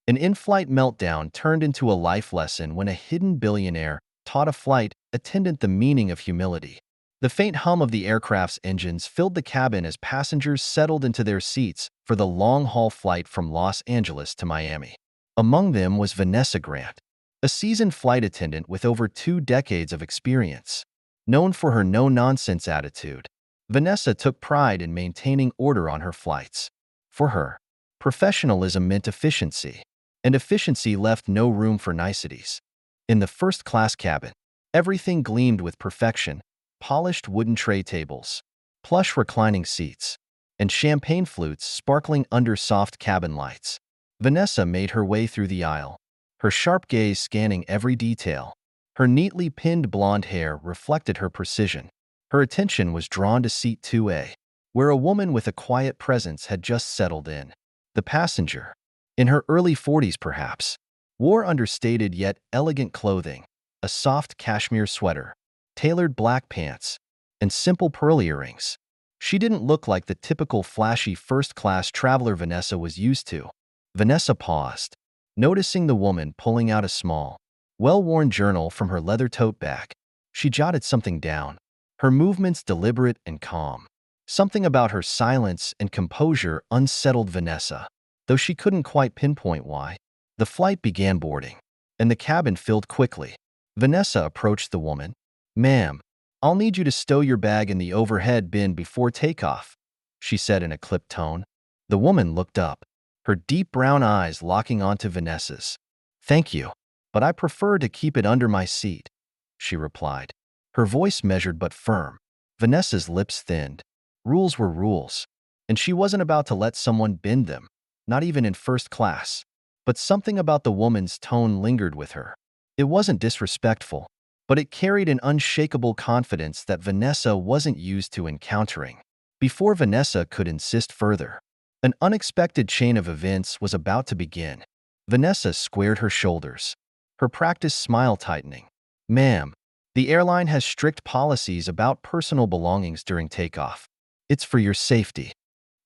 An in-flight meltdown turned into a life lesson when a hidden billionaire taught a flight attendant the meaning of humility. The faint hum of the aircraft's engines filled the cabin as passengers settled into their seats for the long-haul flight from Los Angeles to Miami. Among them was Vanessa Grant, a seasoned flight attendant with over 2 decades of experience. Known for her no-nonsense attitude, Vanessa took pride in maintaining order on her flights. For her, professionalism meant efficiency, and efficiency left no room for niceties. In the first-class cabin, everything gleamed with perfection: polished wooden tray tables, plush reclining seats, and champagne flutes sparkling under soft cabin lights. Vanessa made her way through the aisle, her sharp gaze scanning every detail. Her neatly pinned blonde hair reflected her precision. Her attention was drawn to seat 2A, where a woman with a quiet presence had just settled in. The passenger, in her early 40s perhaps, wore understated yet elegant clothing: a soft cashmere sweater, tailored black pants, and simple pearl earrings. She didn't look like the typical flashy first-class traveler Vanessa was used to. Vanessa paused, noticing the woman pulling out a small, well-worn journal from her leather tote bag. She jotted something down, her movements deliberate and calm. Something about her silence and composure unsettled Vanessa, though she couldn't quite pinpoint why. The flight began boarding, and the cabin filled quickly. Vanessa approached the woman. "Ma'am, I'll need you to stow your bag in the overhead bin before takeoff," she said in a clipped tone. The woman looked up, her deep brown eyes locking onto Vanessa's. "Thank you, but I prefer to keep it under my seat," she replied, her voice measured but firm. Vanessa's lips thinned. Rules were rules, and she wasn't about to let someone bend them, not even in first class. But something about the woman's tone lingered with her. It wasn't disrespectful, but it carried an unshakable confidence that Vanessa wasn't used to encountering. Before Vanessa could insist further, an unexpected chain of events was about to begin. Vanessa squared her shoulders, her practiced smile tightening. "Ma'am, the airline has strict policies about personal belongings during takeoff. It's for your safety."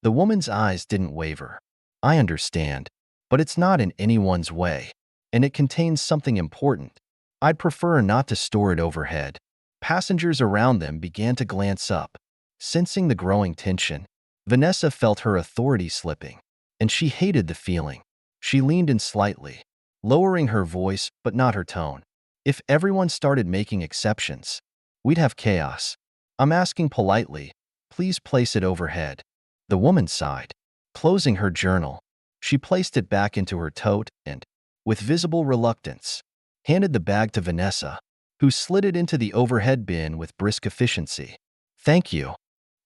The woman's eyes didn't waver. "I understand, but it's not in anyone's way, and it contains something important. I'd prefer not to store it overhead." Passengers around them began to glance up. Sensing the growing tension, Vanessa felt her authority slipping, and she hated the feeling. She leaned in slightly, lowering her voice but not her tone. "If everyone started making exceptions, we'd have chaos. I'm asking politely, please place it overhead." The woman sighed. Closing her journal, she placed it back into her tote and, with visible reluctance, handed the bag to Vanessa, who slid it into the overhead bin with brisk efficiency. "Thank you,"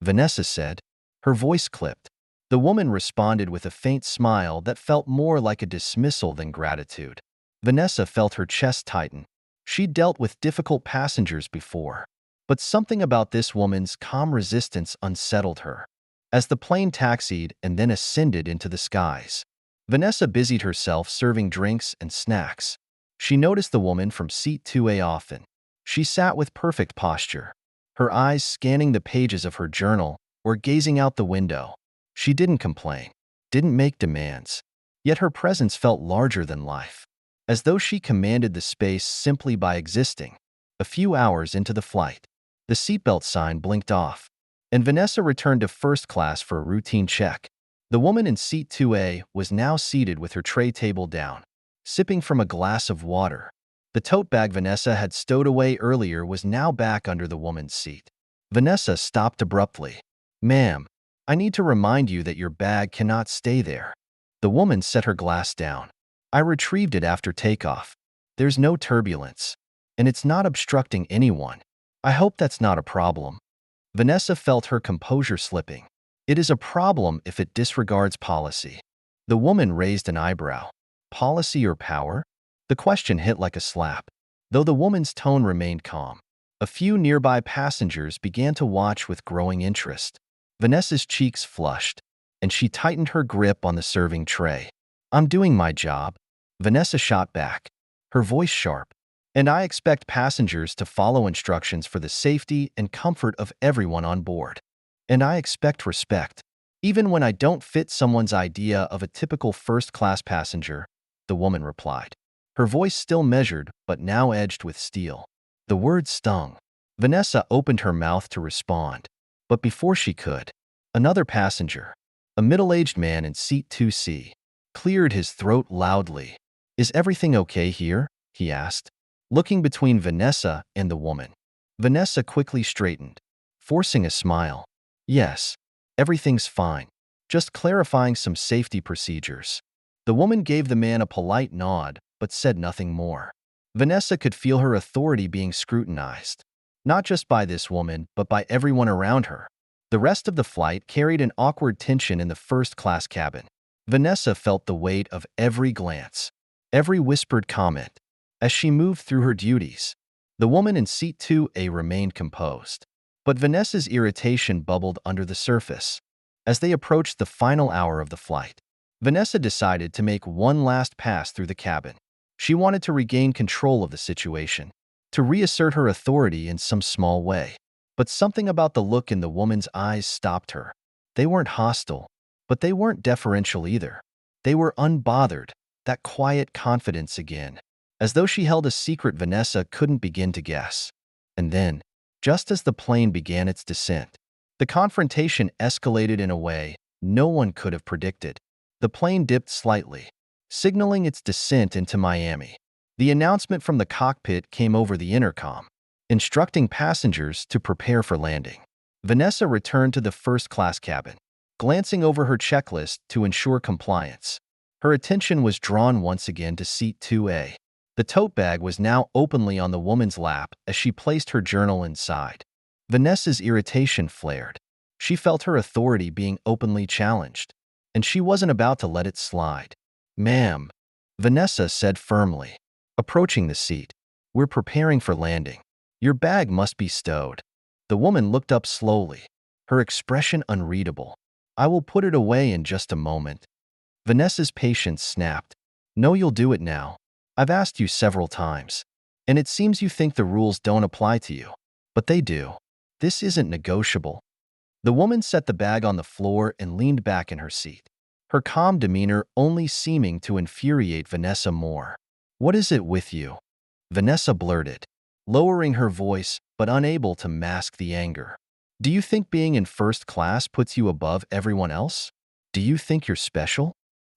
Vanessa said, her voice clipped. The woman responded with a faint smile that felt more like a dismissal than gratitude. Vanessa felt her chest tighten. She'd dealt with difficult passengers before, but something about this woman's calm resistance unsettled her. As the plane taxied and then ascended into the skies, Vanessa busied herself serving drinks and snacks. She noticed the woman from seat 2A often. She sat with perfect posture, her eyes scanning the pages of her journal or gazing out the window. She didn't complain, didn't make demands, yet her presence felt larger than life, as though she commanded the space simply by existing. A few hours into the flight, the seatbelt sign blinked off, and Vanessa returned to first class for a routine check. The woman in seat 2A was now seated with her tray table down, sipping from a glass of water. The tote bag Vanessa had stowed away earlier was now back under the woman's seat. Vanessa stopped abruptly. "Ma'am, I need to remind you that your bag cannot stay there." The woman set her glass down. "I retrieved it after takeoff. There's no turbulence, and it's not obstructing anyone. I hope that's not a problem." Vanessa felt her composure slipping. "It is a problem if it disregards policy." The woman raised an eyebrow. "Policy or power?" The question hit like a slap, though the woman's tone remained calm. A few nearby passengers began to watch with growing interest. Vanessa's cheeks flushed, and she tightened her grip on the serving tray. "I'm doing my job," Vanessa shot back, her voice sharp. "And I expect passengers to follow instructions for the safety and comfort of everyone on board. And I expect respect, even when I don't fit someone's idea of a typical first-class passenger." the woman replied. Her voice still measured, but now edged with steel. The word stung. Vanessa opened her mouth to respond. But before she could, another passenger, a middle-aged man in seat 2C, cleared his throat loudly. "Is everything okay here?" he asked, looking between Vanessa and the woman. Vanessa quickly straightened, forcing a smile. "Yes, everything's fine. Just clarifying some safety procedures." The woman gave the man a polite nod, but said nothing more. Vanessa could feel her authority being scrutinized, not just by this woman, but by everyone around her. The rest of the flight carried an awkward tension in the first-class cabin. Vanessa felt the weight of every glance, every whispered comment, as she moved through her duties. The woman in seat 2A remained composed, but Vanessa's irritation bubbled under the surface. As they approached the final hour of the flight, Vanessa decided to make one last pass through the cabin. She wanted to regain control of the situation, to reassert her authority in some small way. But something about the look in the woman's eyes stopped her. They weren't hostile, but they weren't deferential either. They were unbothered, that quiet confidence again, as though she held a secret Vanessa couldn't begin to guess. And then, just as the plane began its descent, the confrontation escalated in a way no one could have predicted. The plane dipped slightly, signaling its descent into Miami. The announcement from the cockpit came over the intercom, instructing passengers to prepare for landing. Vanessa returned to the first-class cabin, glancing over her checklist to ensure compliance. Her attention was drawn once again to seat 2A. The tote bag was now openly on the woman's lap as she placed her journal inside. Vanessa's irritation flared. She felt her authority being openly challenged, and she wasn't about to let it slide. "Ma'am," Vanessa said firmly, approaching the seat, "we're preparing for landing. Your bag must be stowed." The woman looked up slowly, her expression unreadable. "I will put it away in just a moment." Vanessa's patience snapped. "No, you'll do it now. I've asked you several times, and it seems you think the rules don't apply to you. But they do. This isn't negotiable." The woman set the bag on the floor and leaned back in her seat, her calm demeanor only seeming to infuriate Vanessa more. "What is it with you?" Vanessa blurted, lowering her voice but unable to mask the anger. "Do you think being in first class puts you above everyone else? Do you think you're special?"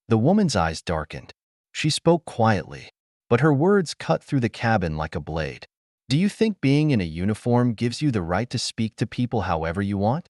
The woman's eyes darkened. She spoke quietly, but her words cut through the cabin like a blade. "Do you think being in a uniform gives you the right to speak to people however you want?"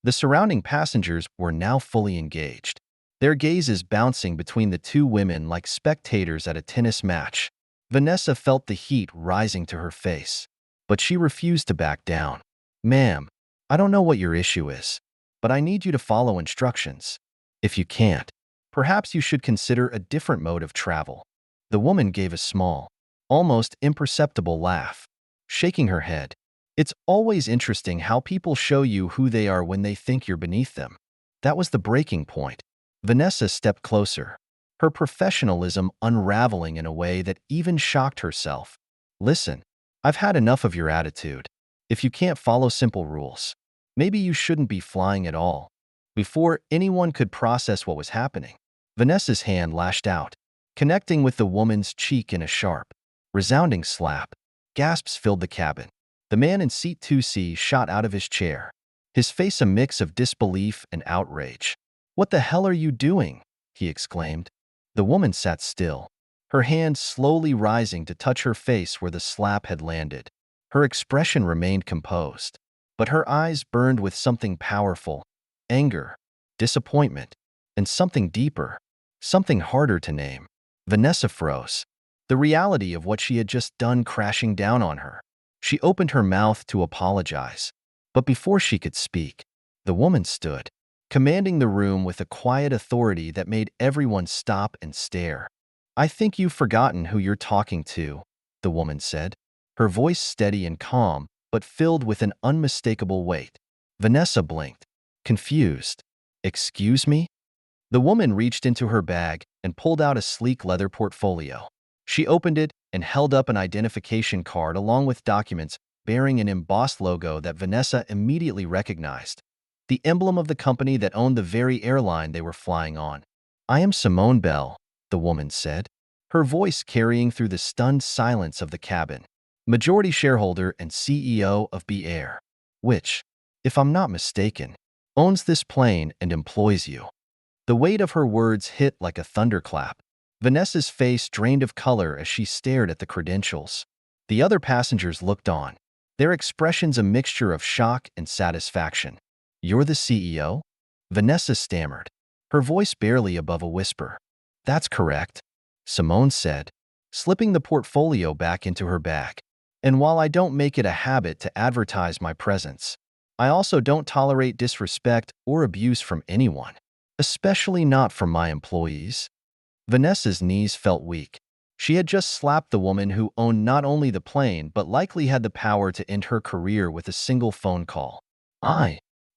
The surrounding passengers were now fully engaged, their gazes bouncing between the two women like spectators at a tennis match. Vanessa felt the heat rising to her face, but she refused to back down. "Ma'am, I don't know what your issue is, but I need you to follow instructions. If you can't, perhaps you should consider a different mode of travel." The woman gave a small, almost imperceptible laugh, shaking her head. "It's always interesting how people show you who they are when they think you're beneath them." That was the breaking point. Vanessa stepped closer, her professionalism unraveling in a way that even shocked herself. "Listen, I've had enough of your attitude. If you can't follow simple rules, maybe you shouldn't be flying at all." Before anyone could process what was happening, Vanessa's hand lashed out, connecting with the woman's cheek in a sharp, resounding slap. Gasps filled the cabin. The man in seat 2C shot out of his chair, his face a mix of disbelief and outrage. "What the hell are you doing?" he exclaimed. The woman sat still, her hand slowly rising to touch her face where the slap had landed. Her expression remained composed, but her eyes burned with something powerful: anger, disappointment, and something deeper, something harder to name. Vanessa froze, the reality of what she had just done crashing down on her. She opened her mouth to apologize, but before she could speak, the woman stood, commanding the room with a quiet authority that made everyone stop and stare. "I think you've forgotten who you're talking to," the woman said, her voice steady and calm, but filled with an unmistakable weight. Vanessa blinked, confused. "Excuse me?" The woman reached into her bag and pulled out a sleek leather portfolio. She opened it and held up an identification card along with documents bearing an embossed logo that Vanessa immediately recognized, the emblem of the company that owned the very airline they were flying on. "I am Simone Bell," the woman said, her voice carrying through the stunned silence of the cabin. Majority shareholder and CEO of B Air, which, if I'm not mistaken, owns this plane and employs you. The weight of her words hit like a thunderclap. Vanessa's face drained of color as she stared at the credentials. The other passengers looked on, their expressions a mixture of shock and satisfaction. "You're the CEO?" Vanessa stammered, her voice barely above a whisper. "That's correct," Simone said, slipping the portfolio back into her bag. "And while I don't make it a habit to advertise my presence, I also don't tolerate disrespect or abuse from anyone, especially not from my employees." Vanessa's knees felt weak. She had just slapped the woman who owned not only the plane but likely had the power to end her career with a single phone call.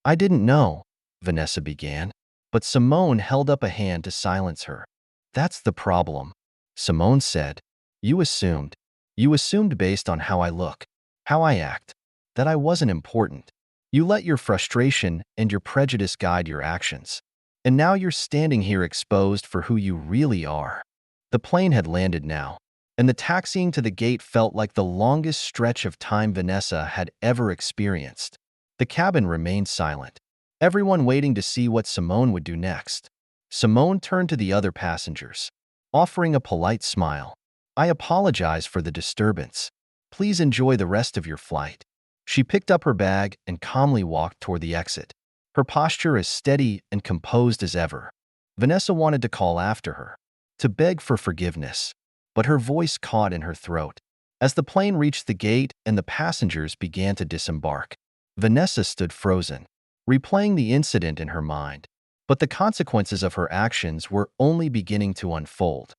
I didn't know," Vanessa began, but Simone held up a hand to silence her. "That's the problem," Simone said. You assumed. You assumed based on how I look, how I act, that I wasn't important. You let your frustration and your prejudice guide your actions. And now you're standing here exposed for who you really are." The plane had landed now, and the taxiing to the gate felt like the longest stretch of time Vanessa had ever experienced. The cabin remained silent, everyone waiting to see what Simone would do next. Simone turned to the other passengers, offering a polite smile. "I apologize for the disturbance. Please enjoy the rest of your flight." She picked up her bag and calmly walked toward the exit, her posture as steady and composed as ever. Vanessa wanted to call after her, to beg for forgiveness, but her voice caught in her throat. As the plane reached the gate and the passengers began to disembark, Vanessa stood frozen, replaying the incident in her mind. But the consequences of her actions were only beginning to unfold.